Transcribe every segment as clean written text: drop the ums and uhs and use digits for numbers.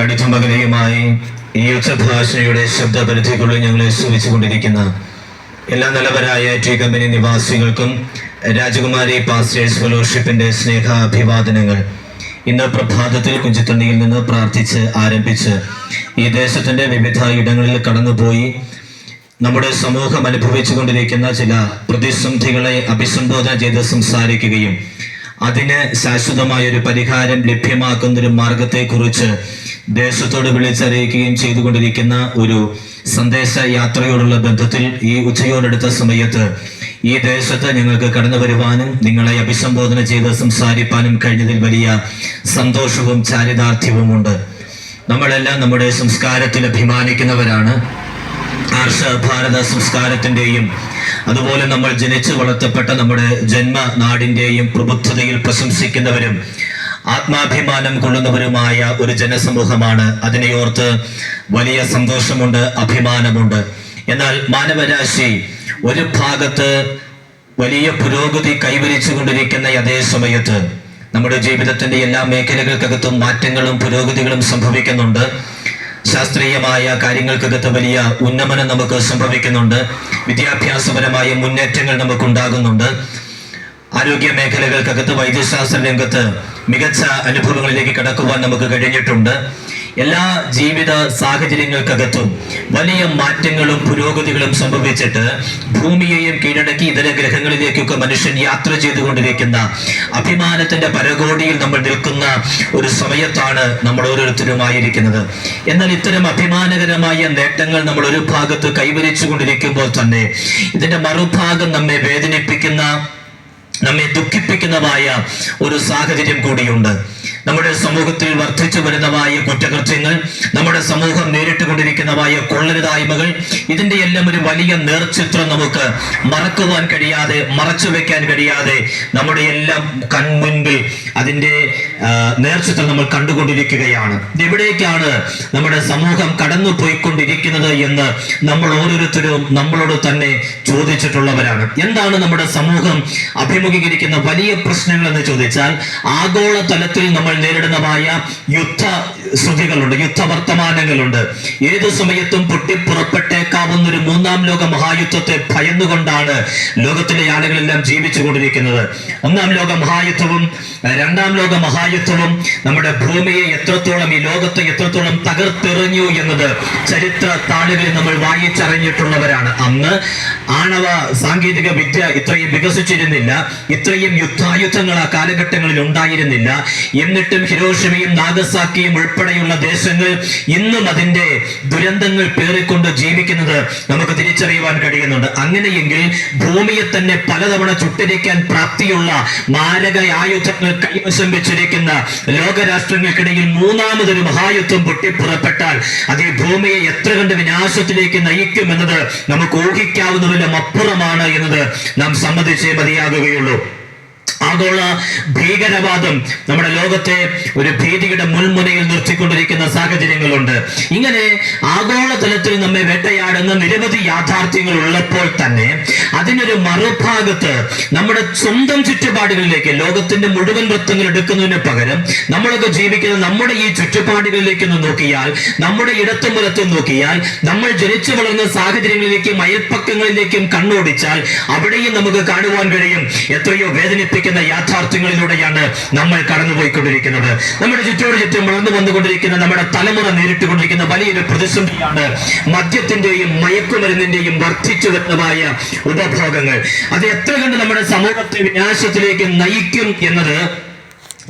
അടുത്തും അകലെയുമായി ഈ ഉച്ചഭാഷയുടെ ശബ്ദപരിധിക്കുള്ളിൽ ഞങ്ങളെ ശ്രമിച്ചുകൊണ്ടിരിക്കുന്ന എല്ലാ നല്ലവരായ ടി കമ്പനി നിവാസികൾക്കും രാജകുമാരി പാസ്റ്റേഴ്സ് ഫെലോഷിപ്പിന്റെ സ്നേഹാഭിവാദനങ്ങൾ. ഇന്ന് പ്രഭാതത്തിൽ കുഞ്ചിത്തണ്ണിയിൽ നിന്ന് പ്രാർത്ഥിച്ച് ആരംഭിച്ച് ഈ ദേശത്തിന്റെ വിവിധ ഇടങ്ങളിൽ കടന്നുപോയി നമ്മുടെ സമൂഹം അനുഭവിച്ചു കൊണ്ടിരിക്കുന്ന ചില പ്രതിസന്ധികളെ അഭിസംബോധന ചെയ്ത് സംസാരിക്കുകയും അതിന് ശാശ്വതമായ ഒരു പരിഹാരം ലഭ്യമാക്കുന്ന ഒരു മാർഗത്തെക്കുറിച്ച് ദേശത്തോട് വിളിച്ചറിയിക്കുകയും ചെയ്തുകൊണ്ടിരിക്കുന്ന ഒരു സന്ദേശ യാത്രയോടുള്ള ബന്ധത്തിൽ ഈ ഉച്ചയോടടുത്ത സമയത്ത് ഈ ദേശത്ത് ഞങ്ങൾക്ക് കടന്നു വരുവാനും നിങ്ങളെ അഭിസംബോധന ചെയ്ത് സംസാരിപ്പാനും കഴിഞ്ഞതിൽ വലിയ സന്തോഷവും ചാരിതാർത്ഥ്യവുമുണ്ട്. നമ്മളെല്ലാം നമ്മുടെ സംസ്കാരത്തിൽ അഭിമാനിക്കുന്നവരാണ്. ആർഷ ഭാരത സംസ്കാരത്തിൻ്റെയും അതുപോലെ നമ്മൾ ജനിച്ചു വളർത്തപ്പെട്ട നമ്മുടെ ജന്മനാടിൻ്റെയും പ്രബുദ്ധതയിൽ പ്രശംസിക്കുന്നവരും ആത്മാഭിമാനം കൊള്ളുന്നവരുമായ ഒരു ജനസമൂഹമാണ്. അതിനെയോർത്ത് വലിയ സന്തോഷമുണ്ട്, അഭിമാനമുണ്ട്. എന്നാൽ മാനവരാശി ഒരു ഭാഗത്ത് വലിയ പുരോഗതി കൈവരിച്ചു കൊണ്ടിരിക്കുന്ന അതേ സമയത്ത് നമ്മുടെ ജീവിതത്തിന്റെ എല്ലാ മേഖലകൾക്കകത്തും മാറ്റങ്ങളും പുരോഗതികളും സംഭവിക്കുന്നുണ്ട്. ശാസ്ത്രീയമായ കാര്യങ്ങൾക്കകത്ത് വലിയ ഉന്നമനം നമുക്ക് സംഭവിക്കുന്നുണ്ട്. വിദ്യാഭ്യാസപരമായ മുന്നേറ്റങ്ങൾ നമുക്കുണ്ടാകുന്നുണ്ട്. ആരോഗ്യ മേഖലകൾക്കകത്ത് വൈദ്യശാസ്ത്ര രംഗത്ത് മികച്ച അനുഭവങ്ങളിലേക്ക് കടക്കുവാൻ നമുക്ക് കഴിഞ്ഞിട്ടുണ്ട്. എല്ലാ ജീവിത സാഹചര്യങ്ങൾക്കകത്തും വലിയ മാറ്റങ്ങളും പുരോഗതികളും സംഭവിച്ചിട്ട് ഭൂമിയെയും കീഴടക്കി ഇതര ഗ്രഹങ്ങളിലേക്കൊക്കെ മനുഷ്യൻ യാത്ര ചെയ്തുകൊണ്ടിരിക്കുന്ന അഭിമാനത്തിന്റെ പരകോടിയിൽ നമ്മൾ നിൽക്കുന്ന ഒരു സമയത്താണ് നമ്മൾ ഓരോരുത്തരുമായിരിക്കുന്നത്. എന്നാൽ ഇത്തരം അഭിമാനകരമായ നേട്ടങ്ങൾ നമ്മൾ ഒരു ഭാഗത്ത് കൈവരിച്ചു കൊണ്ടിരിക്കുമ്പോൾ തന്നെ ഇതിന്റെ മറുഭാഗം നമ്മെ വേദനിപ്പിക്കുന്ന, നമ്മെ ദുഃഖിപ്പിക്കുന്നതായ ഒരു സാഹചര്യം കൂടിയുണ്ട്. നമ്മുടെ സമൂഹത്തിൽ വർദ്ധിച്ചു വരുന്നതായ കുറ്റകൃത്യങ്ങൾ, നമ്മുടെ സമൂഹം നേരിട്ടുകൊണ്ടിരിക്കുന്നതായ കൊള്ളരുതായ്മകൾ, ഇതിന്റെ എല്ലാം ഒരു വലിയ നേർചിത്രം നമുക്ക് മറക്കുവാൻ കഴിയാതെ, മറച്ചു വെക്കാൻ കഴിയാതെ നമ്മുടെ എല്ലാം കൺമുൻപിൽ അതിന്റെ നേർചിത്രം നമ്മൾ കണ്ടുകൊണ്ടിരിക്കുകയാണ്. എവിടേക്കാണ് നമ്മുടെ സമൂഹം കടന്നു പോയിക്കൊണ്ടിരിക്കുന്നത് എന്ന് നമ്മൾ ഓരോരുത്തരും നമ്മളോട് തന്നെ ചോദിച്ചിട്ടുള്ളവരാണ്. എന്താണ് നമ്മുടെ സമൂഹം അഭിമുഖീകരിക്കുന്ന വലിയ പ്രശ്നങ്ങൾ എന്ന് ചോദിച്ചാൽ, ആഗോള തലത്തിൽ നമ്മൾ നേരിടുന്നതായ യുദ്ധശ്രുതികളുണ്ട്, യുദ്ധവർത്തമാനങ്ങളുണ്ട്. ഏതു സമയത്തും പൊട്ടിപ്പുറപ്പെട്ടേക്കാവുന്ന ഒരു മൂന്നാം ലോക മഹായുദ്ധത്തെ ഭയന്നുകൊണ്ടാണ് ലോകത്തിലെ ആളുകളെല്ലാം ജീവിച്ചുകൊണ്ടിരിക്കുന്നത്. ഒന്നാം ലോക മഹായുദ്ധവും രണ്ടാം ലോക മഹായുദ്ധവും നമ്മുടെ ഭൂമിയെ എത്രത്തോളം, ഈ ലോകത്തെ എത്രത്തോളം തകർത്തെറിഞ്ഞു എന്നത് ചരിത്ര താളുകളിൽ നമ്മൾ വായിച്ചറിഞ്ഞിട്ടുള്ളവരാണ്. അന്ന് ആണവ സാങ്കേതിക വിദ്യ ഇത്രയും വികസിച്ചിരുന്നില്ല, ഇത്രയും യുദ്ധായുധങ്ങൾ ആ കാലഘട്ടങ്ങളിൽ ഉണ്ടായിരുന്നില്ല. എന്നിട്ടും ഹിരോഷിമയും നാഗസാക്കിയും ഉൾപ്പെടെയുള്ള ദേശങ്ങൾ ഇന്നും അതിന്റെ ദുരന്തങ്ങൾ പേറിക്കൊണ്ട് ജീവിക്കുന്നത് നമുക്ക് തിരിച്ചറിയുവാൻ കഴിയുന്നുണ്ട്. അങ്ങനെയെങ്കിൽ ഭൂമിയെ തന്നെ പലതവണ ചുട്ടരിക്കാൻ പ്രാപ്തിയുള്ള മാരക ആയുധങ്ങൾ കൈവശം വെച്ചിരിക്കുന്ന ലോകരാഷ്ട്രങ്ങൾക്കിടയിൽ മൂന്നാമതൊരു മഹായുദ്ധം പൊട്ടിപ്പുറപ്പെട്ടാൽ അത് ഈ ഭൂമിയെ എത്ര കണ്ട് വിനാശത്തിലേക്ക് നയിക്കുമെന്നത് നമുക്ക് ഊഹിക്കാവുന്നതിലും അപ്പുറമാണ് എന്നത് നാം സമ്മതിച്ചേ മതിയാകുകയുള്ളൂ. ആഗോള ഭീകരവാദം നമ്മുടെ ലോകത്തെ ഒരു ഭീതിയുടെ മുൾമുനയിൽ നിർത്തിക്കൊണ്ടിരിക്കുന്ന സാഹചര്യങ്ങളുണ്ട്. ഇങ്ങനെ ആഗോള തലത്തിൽ നമ്മെ വേട്ടയാടുന്ന നിരവധി യാഥാർത്ഥ്യങ്ങൾ ഉള്ളപ്പോൾ തന്നെ അതിനൊരു മറുഭാഗത്ത് നമ്മുടെ സ്വന്തം ചുറ്റുപാടുകളിലേക്ക്, ലോകത്തിന്റെ മുഴുവൻ വൃത്തങ്ങൾ എടുക്കുന്നതിന് പകരം നമ്മളൊക്കെ ജീവിക്കുന്ന നമ്മുടെ ഈ ചുറ്റുപാടുകളിലേക്ക് നോക്കിയാൽ, നമ്മുടെ ഇടത്തും വലത്തും നോക്കിയാൽ, നമ്മൾ ജനിച്ചു വളർന്ന സാഹചര്യങ്ങളിലേക്കും അയൽപ്പക്കങ്ങളിലേക്കും കണ്ണോടിച്ചാൽ അവിടെയും നമുക്ക് കാണുവാൻ കഴിയും എത്രയോ വേദനിപ്പിക്കുന്ന യാഥാർത്ഥ്യങ്ങളിലൂടെയാണ് നമ്മൾ കടന്നുപോയിക്കൊണ്ടിരിക്കുന്നത്. നമ്മുടെ ചുറ്റും വളർന്നു വന്നുകൊണ്ടിരിക്കുന്ന നമ്മുടെ തലമുറ നേരിട്ടുകൊണ്ടിരിക്കുന്ന വലിയൊരു പ്രതിസന്ധിയാണ് മദ്യത്തിന്റെയും മയക്കുമരുന്നിന്റെയും വർദ്ധിച്ചു വരുന്നതായ ഉപഭോഗങ്ങൾ. അത് എത്ര കണ്ട് നമ്മുടെ സമൂഹത്തെ വിനാശത്തിലേക്ക് നയിക്കും എന്നത്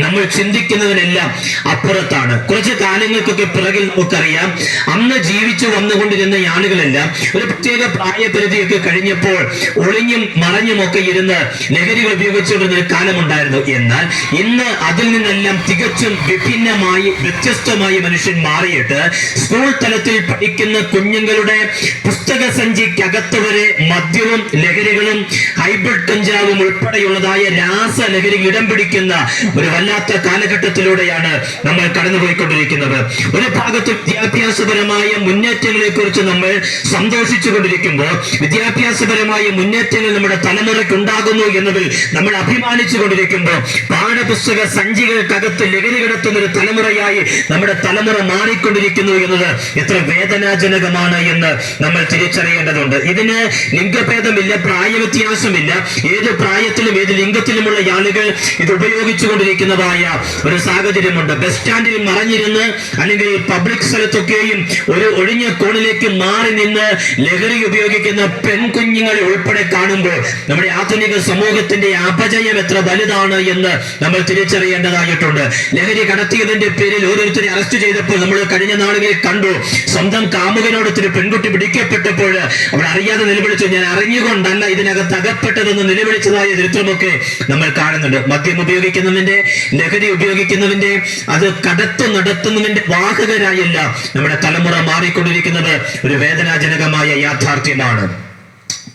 നമ്മൾ ചിന്തിക്കുന്നതിനെല്ലാം അപ്പുറത്താണ്. കുറച്ച് കാലങ്ങൾക്കൊക്കെ പിറകിൽ നമുക്കറിയാം, അന്ന് ജീവിച്ചു വന്നുകൊണ്ടിരുന്ന ആളുകളെല്ലാം ഒരു പ്രത്യേക പ്രായപരിധിയൊക്കെ കഴിഞ്ഞപ്പോൾ ഒളിഞ്ഞും മറഞ്ഞുമൊക്കെ ഇരുന്ന് ലഹരികൾ ഉപയോഗിച്ചുകൊണ്ടിരുന്ന ഒരു കാലമുണ്ടായിരുന്നു. എന്നാൽ ഇന്ന് അതിൽ നിന്നെല്ലാം തികച്ചും വിഭിന്നമായി, വ്യത്യസ്തമായി മനുഷ്യൻ മാറിയിട്ട് സ്കൂൾ തലത്തിൽ പഠിക്കുന്ന കുഞ്ഞുങ്ങളുടെ പുസ്തക സഞ്ചിക്കകത്ത് വരെ മദ്യവും ലഹരികളും ഹൈബ്രിഡ് കഞ്ചാവും ഉൾപ്പെടെയുള്ളതായ രാസലഹരികൾ ഇടം പിടിക്കുന്ന ഒരു വല്ലാത്ത കാലഘട്ടത്തിലൂടെയാണ് നമ്മൾ കടന്നുപോയിക്കൊണ്ടിരിക്കുന്നത്. ഒരു ഭാഗത്ത് വിദ്യാഭ്യാസപരമായ മുന്നേറ്റങ്ങളെ കുറിച്ച് നമ്മൾ സന്തോഷിച്ചു കൊണ്ടിരിക്കുമ്പോൾ, വിദ്യാഭ്യാസപരമായ മുന്നേറ്റങ്ങൾ നമ്മുടെ തലമുറയ്ക്ക് ഉണ്ടാകുന്നു എന്നതിൽ നമ്മൾ അഭിമാനിച്ചു കൊണ്ടിരിക്കുമ്പോൾ, പാഠപുസ്തക സഞ്ചികൾക്കകത്ത് ലഹരി കിടത്തുന്ന ഒരു തലമുറയായി നമ്മുടെ തലമുറ മാറിക്കൊണ്ടിരിക്കുന്നു എന്നത് എത്ര വേദനാജനകമാണ് എന്ന് നമ്മൾ തിരിച്ചറിയേണ്ടതുണ്ട്. ഇതിന് ലിംഗഭേദമില്ല, പ്രായവ്യത്യാസമില്ല. ഏത് പ്രായത്തിലും ഏത് ലിംഗത്തിലുമുള്ള ആളുകൾ ഇത് ഉപയോഗിച്ചു കൊണ്ടിരിക്കുന്നതായ ഒരു സാഹചര്യമുണ്ട്. ബസ് സ്റ്റാൻഡിൽ മറഞ്ഞിരുന്ന് അല്ലെങ്കിൽ പബ്ലിക് സ്ഥലത്തൊക്കെയും ഒരു ഒഴിഞ്ഞ കോണിലേക്ക് മാറി നിന്ന് ലഹരി ഉപയോഗിക്കുന്ന പെൺകുഞ്ഞുങ്ങളെ ഉൾപ്പെടെ കാണുമ്പോൾ നമ്മുടെ ആധുനിക സമൂഹത്തിന്റെ അപജയം എത്ര വലുതാണ് എന്ന് നമ്മൾ തിരിച്ചറിയേണ്ടതായിട്ടുണ്ട്. ലഹരി കടത്തിയതിന്റെ പേരിൽ ഓരോരുത്തരെ അറസ്റ്റ് ചെയ്തപ്പോൾ നമ്മൾ കഴിഞ്ഞ നാളുകളിൽ കണ്ടു. സ്വന്തം കാമുകനോടൊത്തൊരു പെൺകുട്ടി പിടിക്കപ്പെട്ടപ്പോൾ അവൾ അറിയാതെ നിലവിളിച്ചു, ഞാൻ അറിഞ്ഞുകൊണ്ടല്ല ഇതിനകത്ത് അകപ്പെട്ടതെന്ന് നിലവിളിച്ചതായ ചരിത്രമൊക്കെ നമ്മൾ കാണുന്നുണ്ട്. മദ്യം ഉപയോഗിക്കുന്നതിന്റെ, ലഹരി ഉപയോഗിക്കുന്നതിന്റെ, അത് കടത്തു നടത്തുന്നതിന്റെ വാഹകരായല്ല നമ്മുടെ തലമുറ മാറിക്കൊണ്ടിരിക്കുന്നത് ഒരു വേദനാജനകമായ യാഥാർത്ഥ്യമാണ്.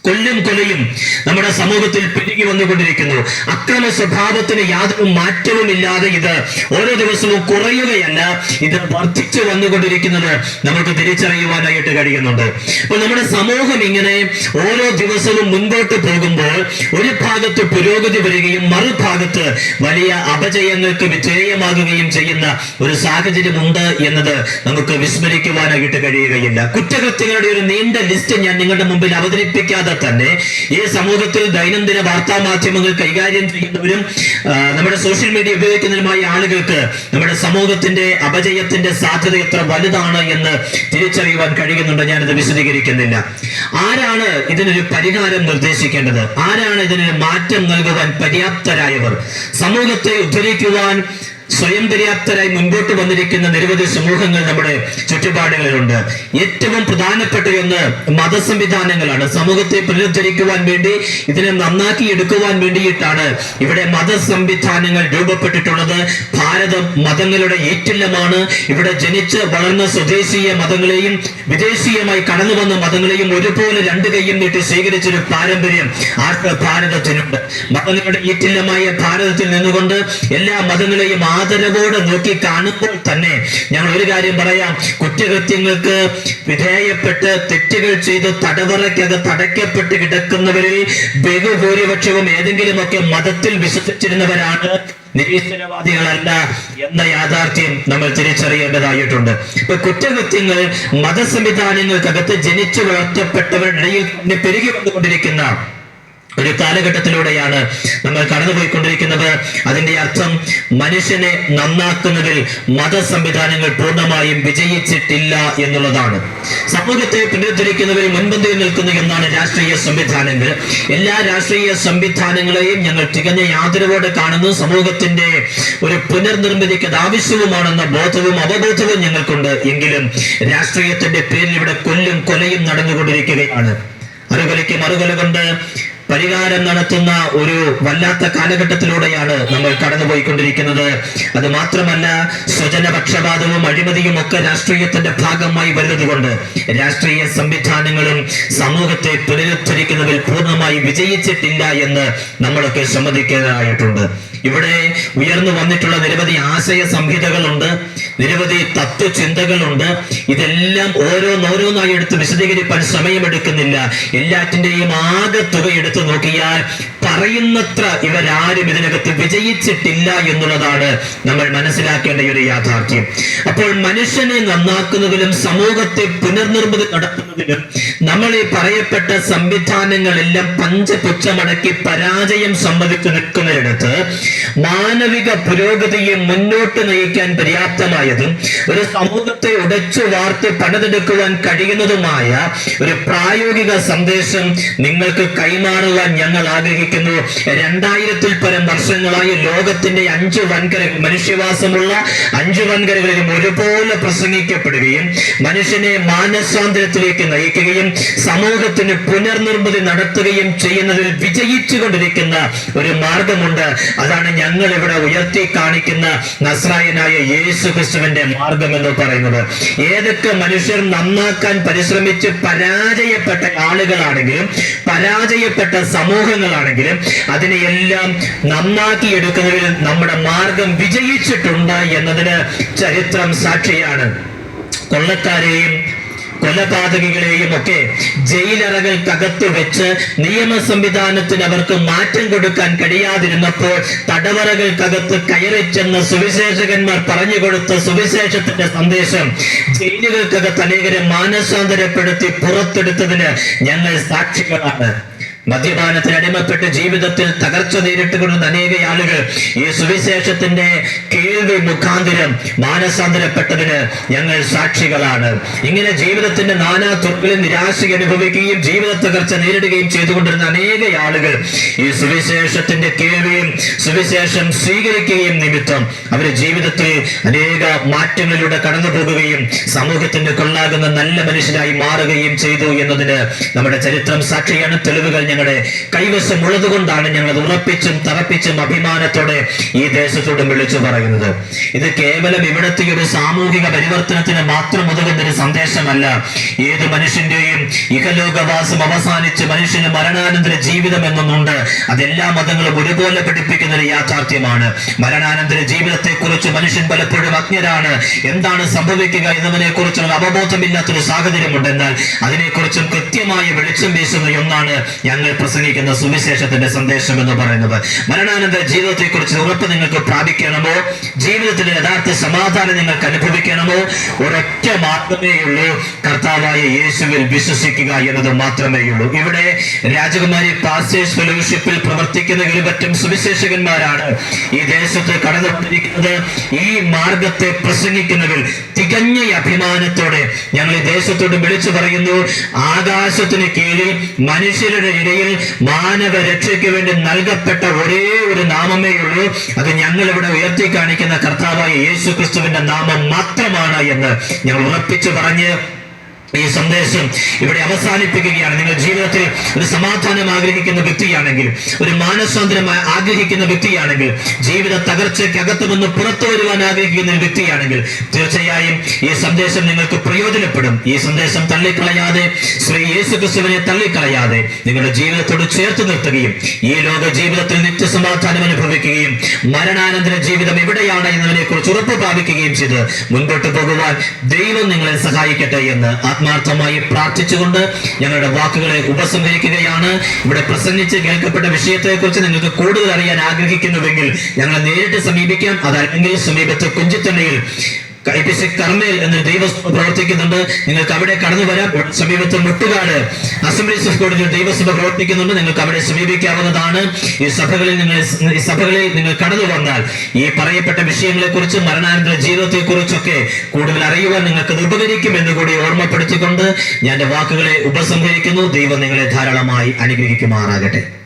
കൊല്ലും കൊലയും നമ്മുടെ സമൂഹത്തിൽ പെരുകി വന്നുകൊണ്ടിരിക്കുന്നു. അക്രമ സ്വഭാവത്തിന് യാതൊരു മാറ്റവുമില്ലാതെ ഇത് ഓരോ ദിവസവും കുറയുകയല്ല, ഇത് വർദ്ധിച്ചു വന്നുകൊണ്ടിരിക്കുന്നത് നമുക്ക് തിരിച്ചറിയുവാനായിട്ട് കഴിയുന്നുണ്ട്. അപ്പോൾ നമ്മുടെ സമൂഹം ഇങ്ങനെ ഓരോ ദിവസവും മുൻപോട്ട് പോകുമ്പോൾ ഒരു ഭാഗത്ത് പുരോഗതി വരികയും മറുഭാഗത്ത് വലിയ അപജയങ്ങൾക്ക് വിധേയമാകുകയും ചെയ്യുന്ന ഒരു സാഹചര്യമുണ്ട് എന്നത് നമുക്ക് വിസ്മരിക്കുവാനായിട്ട് കഴിയുകയില്ല. കുറ്റകൃത്യങ്ങളുടെ ഒരു നീണ്ട ലിസ്റ്റ് ഞാൻ നിങ്ങളുടെ മുമ്പിൽ അവതരിപ്പിക്കാതെ തന്നെ ഈ സമൂഹത്തിൽ ദൈനംദിന വാർത്താ മാധ്യമങ്ങൾ കൈകാര്യം ചെയ്യുന്നവരും നമ്മുടെ സോഷ്യൽ മീഡിയ ഉപയോഗിക്കുന്നവരുമായ ആളുകൾക്ക് നമ്മുടെ സമൂഹത്തിന്റെ അപജയത്തിന്റെ സാധ്യത എത്ര വലുതാണ് എന്ന് തിരിച്ചറിയുവാൻ കഴിയുന്നുണ്ട്. ഞാനിത് വിശദീകരിക്കുന്നില്ല. ആരാണ് ഇതിനൊരു പരിഹാരം നിർദ്ദേശിക്കേണ്ടത്? ആരാണ് ഇതിനൊരു മാറ്റം നൽകുവാൻ പര്യാപ്തരായവർ? സമൂഹത്തെ ഉദ്ധരിക്കുവാൻ സ്വയം പര്യാപ്തരായി മുൻപോട്ട് വന്നിരിക്കുന്ന നിരവധി സമൂഹങ്ങൾ നമ്മുടെ ചുറ്റുപാടുകളിലുണ്ട്. ഏറ്റവും പ്രധാനപ്പെട്ട ഒന്ന് മതസംവിധാനങ്ങളാണ്. സമൂഹത്തെ പുനരുദ്ധരിക്കുവാൻ വേണ്ടി, ഇതിനെ നന്നാക്കി എടുക്കുവാൻ വേണ്ടിയിട്ടാണ് ഇവിടെ മതസംവിധാനങ്ങൾ രൂപപ്പെട്ടിട്ടുള്ളത്. ഭാരതം മതങ്ങളുടെ ഏറ്റില്ലമാണ്. ഇവിടെ ജനിച്ച് വളർന്ന സ്വദേശീയ മതങ്ങളെയും വിദേശീയമായി കടന്നു വന്ന മതങ്ങളെയും ഒരുപോലെ രണ്ട് കൈയും നീട്ടി സ്വീകരിച്ചൊരു പാരമ്പര്യം ഭാരതത്തിനുണ്ട്. മതങ്ങളുടെ ഏറ്റില്ലമായ ഭാരതത്തിൽ നിന്നുകൊണ്ട് എല്ലാ മതങ്ങളെയും ആദരവോടെ നോക്കി കാണുമ്പോൾ തന്നെ ഞങ്ങൾ ഒരു കാര്യം പറയാം. കുറ്റകൃത്യങ്ങൾക്ക് വിധേയപ്പെട്ട് തെറ്റുകൾ ചെയ്ത് തടവറയ്ക്കകത്ത് അടയ്ക്കപ്പെട്ട് കിടക്കുന്നവരിൽ ബഹുഭൂരിപക്ഷവും ഏതെങ്കിലുമൊക്കെ മതത്തിൽ വിശ്വസിച്ചിരുന്നവരാണ്, നിരീശ്വരവാദികളല്ല എന്ന യാഥാർത്ഥ്യം നമ്മൾ തിരിച്ചറിയേണ്ടതായിട്ടുണ്ട്. ഇപ്പൊ കുറ്റകൃത്യങ്ങൾ മതസംവിധാനങ്ങൾക്കകത്ത് ജനിച്ചു വളർത്തപ്പെട്ടവരുടെ ഇടയിൽ തന്നെ പെരുകി വന്നുകൊണ്ടിരിക്കുന്ന ഒരു കാലഘട്ടത്തിലൂടെയാണ് നമ്മൾ കടന്നുപോയിക്കൊണ്ടിരിക്കുന്നത്. അതിന്റെ അർത്ഥം മനുഷ്യനെ നന്നാക്കുന്നതിൽ മതസംവിധാനങ്ങൾ പൂർണ്ണമായും വിജയിച്ചിട്ടില്ല എന്നുള്ളതാണ്. സമൂഹത്തെ പുനരുദ്ധരിക്കുന്നവരിൽ മുൻപന്തിയിൽ നിൽക്കുന്നു എന്നാണ് രാഷ്ട്രീയ സംവിധാനങ്ങൾ. എല്ലാ രാഷ്ട്രീയ സംവിധാനങ്ങളെയും ഞങ്ങൾ തികഞ്ഞ ആദരവോടെ കാണുന്നു. സമൂഹത്തിന്റെ ഒരു പുനർനിർമ്മിതിക്ക് അത് ആവശ്യവുമാണെന്ന ബോധവും അവബോധവും ഞങ്ങൾക്കുണ്ട്. എങ്കിലും രാഷ്ട്രീയത്തിന്റെ പേരിൽ ഇവിടെ കൊല്ലും കൊലയും നടന്നുകൊണ്ടിരിക്കുകയാണ്. അറുകൊലയ്ക്ക് മറുകൊല കൊണ്ട് പരിഹാരം നടത്തുന്ന ഒരു വല്ലാത്ത കാലഘട്ടത്തിലൂടെയാണ് നമ്മൾ കടന്നുപോയിക്കൊണ്ടിരിക്കുന്നത്. അത് മാത്രമല്ല, സ്വജനപക്ഷപാതവും അഴിമതിയും ഒക്കെ രാഷ്ട്രീയത്തിന്റെ ഭാഗമായി വരുന്നത് കൊണ്ട് രാഷ്ട്രീയ സംവിധാനങ്ങളും സമൂഹത്തെ പുനരുദ്ധരിക്കുന്നതിൽ പൂർണ്ണമായി വിജയിച്ചിട്ടില്ല എന്ന് നമ്മളൊക്കെ സമ്മതിക്കേണ്ടതായിട്ടുണ്ട്. ഇവിടെ ഉയർന്നു വന്നിട്ടുള്ള നിരവധി ആശയ സംഹിതകളുണ്ട്, നിരവധി തത്വചിന്തകളുണ്ട്. ഇതെല്ലാം ഓരോന്നോരോന്നായി എടുത്ത് വിശദീകരിക്കാൻ സമയമെടുക്കുന്നില്ല. എല്ലാറ്റിന്റെയും ആകെ തുക എടുത്ത് നോക്കിയാൽ പറയുന്നത്ര ഇവരാരും ഇതിനകത്ത് വിജയിച്ചിട്ടില്ല എന്നുള്ളതാണ് നമ്മൾ മനസ്സിലാക്കേണ്ട ഒരു യാഥാർത്ഥ്യം. അപ്പോൾ മനുഷ്യനെ നന്നാക്കുന്നതിലും സമൂഹത്തെ പുനർനിർമ്മിതി നടത്തുന്നതിലും നമ്മൾ ഈ പറയപ്പെട്ട സംവിധാനങ്ങളെല്ലാം പഞ്ചപുച്ഛമടക്കി പരാജയം സംഭവിച്ചു നിൽക്കുന്നിടത്ത് മാനവിക പുരോഗതിയെ മുന്നോട്ട് നയിക്കാൻ പര്യാപ്തമായതും ഒരു സമൂഹത്തെ ഉടച്ചു വാർത്ത് പണിതെടുക്കുവാൻ കഴിയുന്നതുമായ ഒരു പ്രായോഗിക സന്ദേശം നിങ്ങൾക്ക് കൈമാറുവാൻ ഞങ്ങൾ ആഗ്രഹിക്കുന്നു. 2000-ൽ പരം വർഷങ്ങളായി ലോകത്തിന്റെ 5 വൻകരകൾ, മനുഷ്യവാസമുള്ള 5 വൻകരകളിലും ഒരുപോലെ പ്രസംഗിക്കപ്പെടുകയും മനുഷ്യനെ മാനസാന്തരത്തിലേക്ക് നയിക്കുകയും സമൂഹത്തിന് പുനർനിർമ്മിതി നടത്തുകയും ചെയ്യുന്നതിൽ വിജയിച്ചു കൊണ്ടിരിക്കുന്ന ഒരു മാർഗമുണ്ട്. അതാണ് ഞങ്ങൾ ഇവിടെ ഉയർത്തി കാണിക്കുന്ന നസ്രായനായ യേശു ക്രിസ്തുവിന്റെ മാർഗം എന്ന് പറയുന്നത്. ഏതൊക്കെ മനുഷ്യർ നന്നാക്കാൻ പരിശ്രമിച്ച് പരാജയപ്പെട്ട ആളുകളാണെങ്കിലും, പരാജയപ്പെട്ട സമൂഹങ്ങളാണെങ്കിലും അതിനെയെല്ലാം നന്നാക്കിയെടുക്കുന്നതിൽ നമ്മുടെ മാർഗം വിജയിച്ചിട്ടുണ്ട് എന്നതിന് ചരിത്രം സാക്ഷിയാണ്. കൊള്ളക്കാരെയും കൊലപാതകികളെയും ഒക്കെ ജയിലറകൾക്കകത്ത് വെച്ച് നിയമ സംവിധാനത്തിന് അവർക്ക് മാറ്റം കൊടുക്കാൻ കഴിയാതിരുന്നപ്പോൾ തടവറകൾക്കകത്ത് കയറി ചെന്ന് സുവിശേഷകന്മാർ പറഞ്ഞു കൊടുത്ത സുവിശേഷത്തിന്റെ സന്ദേശം ജയിലുകൾക്കകത്ത് അനേകരെ മാനസാന്തരപ്പെടുത്തി പുറത്തെടുത്തതിന് ഞങ്ങൾ സാക്ഷികളാണ്. മദ്യപാനത്തിന് അടിമപ്പെട്ട് ജീവിതത്തിൽ തകർച്ച നേരിട്ടുകൊണ്ടുന്ന അനേക ആളുകൾ ഈ സുവിശേഷത്തിന്റെ കേൾവി മുഖാന്തരം മാനസാന്തരപ്പെട്ടതിന് ഞങ്ങൾ സാക്ഷികളാണ്. ഇങ്ങനെ ജീവിതത്തിന്റെ നാനാ തുറകളിൽ നിരാശ അനുഭവിക്കുകയും ജീവിത തകർച്ച നേരിടുകയും ചെയ്തുകൊണ്ടിരുന്ന അനേക ആളുകൾ ഈ സുവിശേഷത്തിന്റെ കേൾവിയും സുവിശേഷം സ്വീകരിക്കുകയും നിമിത്തം അവരുടെ ജീവിതത്തിൽ അനേക മാറ്റങ്ങളിലൂടെ കടന്നു പോകുകയും സമൂഹത്തിന് കൊള്ളാകുന്ന നല്ല മനുഷ്യരായി മാറുകയും ചെയ്തു എന്നതിന് നമ്മുടെ ചരിത്രം സാക്ഷിയാണ്. തെളിവുകൾ ഞങ്ങളുടെ കൈവശം ഉള്ളതുകൊണ്ടാണ് ഞങ്ങൾ അത് ഉറപ്പിച്ചും തറപ്പിച്ചും അഭിമാനത്തോടെ ഈ ദേശത്തോട് വിളിച്ചു പറയുന്നത്. ഇത് കേവലം ഇവിടത്തെ ഒരു സാമൂഹിക പരിവർത്തനത്തിന് മാത്രം ഉതകുന്ന ഒരു സന്ദേശമല്ല. ഏത് മനുഷ്യന്റെയും ഇഹലോകവാസം അവസാനിച്ച് മനുഷ്യന് മരണാനന്തര ജീവിതം എന്നൊന്നുണ്ട്. അതെല്ലാ മതങ്ങളും ഒരുപോലെ പഠിപ്പിക്കുന്ന ഒരു യാഥാർത്ഥ്യമാണ്. മരണാനന്തര ജീവിതത്തെ കുറിച്ച് മനുഷ്യൻ പലപ്പോഴും അജ്ഞരാണ്. എന്താണ് സംഭവിക്കുക എന്നതിനെ കുറിച്ചുള്ള അവബോധമില്ലാത്തൊരു സാഹചര്യമുണ്ട്. എന്നാൽ അതിനെക്കുറിച്ചും കൃത്യമായ വെളിച്ചം വീശുന്ന ഒന്നാണ് ഞങ്ങൾ പ്രസംഗിക്കുന്ന സുവിശേഷത്തിന്റെ സന്ദേശം എന്ന് പറയുന്നത്. മരണാനന്തര ജീവിതത്തെ കുറിച്ച് ഉറപ്പ് നിങ്ങൾക്ക് പ്രാപിക്കണമോ, ജീവിതത്തിലെ യഥാർത്ഥ സമാധാനം നിങ്ങൾക്ക് അനുഭവിക്കണമോ, ഒരൊറ്റ മാത്രമേ ഉള്ളൂ, കർത്താവായ യേശുവിൽ വിശ്വസിക്കുക എന്നത് മാത്രമേ ഉള്ളൂ. ഇവിടെ രാജകുമാരി പാസ്റ്റേഴ്സ് ഫെലോഷിപ്പിൽ പ്രവർത്തിക്കുന്ന ഒരുപറ്റം സുവിശേഷകന്മാരാണ് ഈ ദേശത്ത് കടന്നുകൊണ്ടിരിക്കുന്നത്. ഈ മാർഗത്തെ പ്രസംഗിക്കുന്നതിൽ തികഞ്ഞ അഭിമാനത്തോടെ ഞങ്ങൾ ഈ ദേശത്തോട് വിളിച്ചു പറയുന്നു. ആകാശത്തിന് കീഴിൽ മനുഷ്യരുടെ ഇടയിൽ മാനവ രക്ഷയ്ക്ക് വേണ്ടി നൽകപ്പെട്ട ഒരേ ഒരു നാമമേ ഉള്ളൂ. അത് ഞങ്ങൾ ഇവിടെ ഉയർത്തി കാണിക്കുന്ന കർത്താവായ യേശു ക്രിസ്തുവിന്റെ നാമം മാത്രമാണ് എന്ന് ഞങ്ങൾ ഉറപ്പിച്ചു പറഞ്ഞ് ഈ സന്ദേശം ഇവിടെ അവസാനിപ്പിക്കുകയാണ്. നിങ്ങൾ ജീവിതത്തിൽ ഒരു സമാധാനം ആഗ്രഹിക്കുന്ന വ്യക്തിയാണെങ്കിൽ, ഒരു മാനസാന്തരം ആഗ്രഹിക്കുന്ന വ്യക്തിയാണെങ്കിൽ, ജീവിത തകർച്ചയ്ക്കകത്ത് നിന്ന് പുറത്തു വരുവാൻ ആഗ്രഹിക്കുന്ന ഒരു വ്യക്തിയാണെങ്കിൽ തീർച്ചയായും ഈ സന്ദേശം നിങ്ങൾക്ക് പ്രയോജനപ്പെടും. ഈ സന്ദേശം തള്ളിക്കളയാതെ, ശ്രീ യേശു ക്രിസ്തുവിനെ തള്ളിക്കളയാതെ നിങ്ങളുടെ ജീവിതത്തോട് ചേർത്ത് നിർത്തുകയും ഈ ലോക ജീവിതത്തിൽ നിത്യസമാധാനം അനുഭവിക്കുകയും മരണാനന്തര ജീവിതം എവിടെയാണ് എന്നതിനെ കുറിച്ച് ഉറപ്പ് പ്രാപിക്കുകയും ചെയ്ത് മുൻപോട്ട് പോകുവാൻ ദൈവം നിങ്ങളെ സഹായിക്കട്ടെ എന്ന് ആത്മാർത്ഥമായി പ്രാർത്ഥിച്ചുകൊണ്ട് ഞങ്ങളുടെ വാക്കുകളെ ഉപസംഹരിക്കുകയാണ്. ഇവിടെ പ്രസംഗിച്ച് കേൾക്കപ്പെട്ട വിഷയത്തെക്കുറിച്ച് നിങ്ങൾക്ക് കൂടുതൽ അറിയാൻ ആഗ്രഹിക്കുന്നുവെങ്കിൽ ഞങ്ങളെ നേരിട്ട് സമീപിക്കാം. അതല്ലെങ്കിൽ സമീപത്ത് കുഞ്ചിത്തണ്ണയിൽ കർമ്മേൽ എന്ന ദൈവസഭ പ്രവർത്തിക്കുന്നുണ്ട്. നിങ്ങൾക്ക് അവിടെ കടന്നു വരാം. സമീപത്ത് മുട്ടുകാട് അസംബ്ലീസ് ഓഫ് ഗോഡിൽ ദൈവസഭ പ്രവർത്തിക്കുന്നുണ്ട്. നിങ്ങൾക്ക് അവിടെ സമീപിക്കാവുന്നതാണ്. ഈ സഭകളിൽ നിങ്ങൾ കടന്നു വന്നാൽ ഈ പറയപ്പെട്ട വിഷയങ്ങളെ കുറിച്ച്, മരണാനന്തര ജീവിതത്തെ കുറിച്ചൊക്കെ കൂടുതൽ അറിയുവാൻ നിങ്ങൾക്ക് ഇത് ഉപകരിക്കും എന്ന് കൂടി ഓർമ്മപ്പെടുത്തിക്കൊണ്ട് ഞാൻ എന്റെ വാക്കുകളെ ഉപസംഹരിക്കുന്നു. ദൈവം നിങ്ങളെ ധാരാളമായി അനുഗ്രഹിക്കുമാറാകട്ടെ.